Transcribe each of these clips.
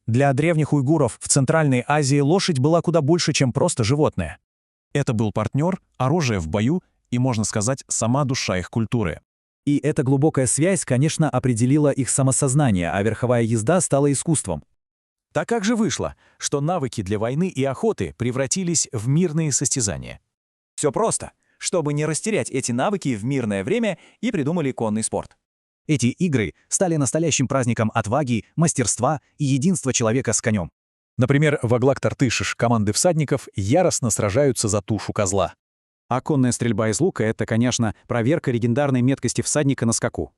Для древних уйгуров в Центральной Азии лошадь была куда больше, чем просто животное. Это был партнер, оружие в бою и, можно сказать, сама душа их культуры. И эта глубокая связь, конечно, определила их самосознание, а верховая езда стала искусством. Так как же вышло, что навыки для войны и охоты превратились в мирные состязания? Все просто. Чтобы не растерять эти навыки в мирное время, и придумали конный спорт. Эти игры стали настоящим праздником отваги, мастерства и единства человека с конем. Например, в Аглак-Тартышиш команды всадников яростно сражаются за тушу козла. А конная стрельба из лука — это, конечно, проверка легендарной меткости всадника на скаку.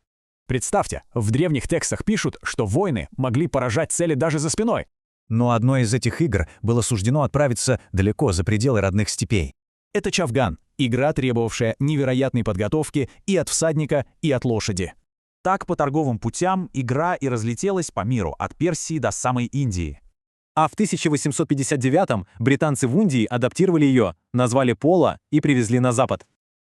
Представьте, в древних текстах пишут, что воины могли поражать цели даже за спиной. Но одной из этих игр было суждено отправиться далеко за пределы родных степей. Это чавган — игра, требовавшая невероятной подготовки и от всадника, и от лошади. Так по торговым путям игра и разлетелась по миру, от Персии до самой Индии. А в 1859-м британцы в Индии адаптировали ее, назвали поло и привезли на Запад.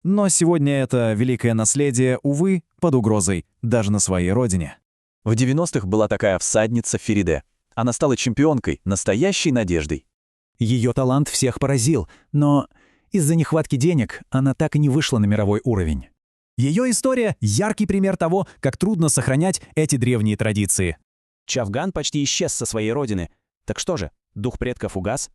Но сегодня это великое наследие, увы, под угрозой, даже на своей родине. В 90-х была такая всадница Фериде. Она стала чемпионкой, настоящей надеждой. Ее талант всех поразил, но из-за нехватки денег она так и не вышла на мировой уровень. Ее история — яркий пример того, как трудно сохранять эти древние традиции. Чавган почти исчез со своей родины. Так что же, дух предков угас?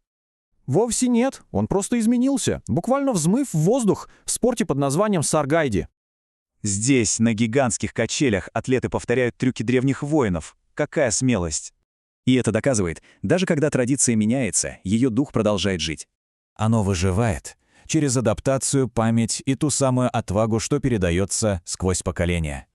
Вовсе нет, он просто изменился, буквально взмыв в воздух в спорте под названием саргайди. Здесь, на гигантских качелях, атлеты повторяют трюки древних воинов. Какая смелость! И это доказывает, даже когда традиция меняется, ее дух продолжает жить. Оно выживает через адаптацию, память и ту самую отвагу, что передается сквозь поколения.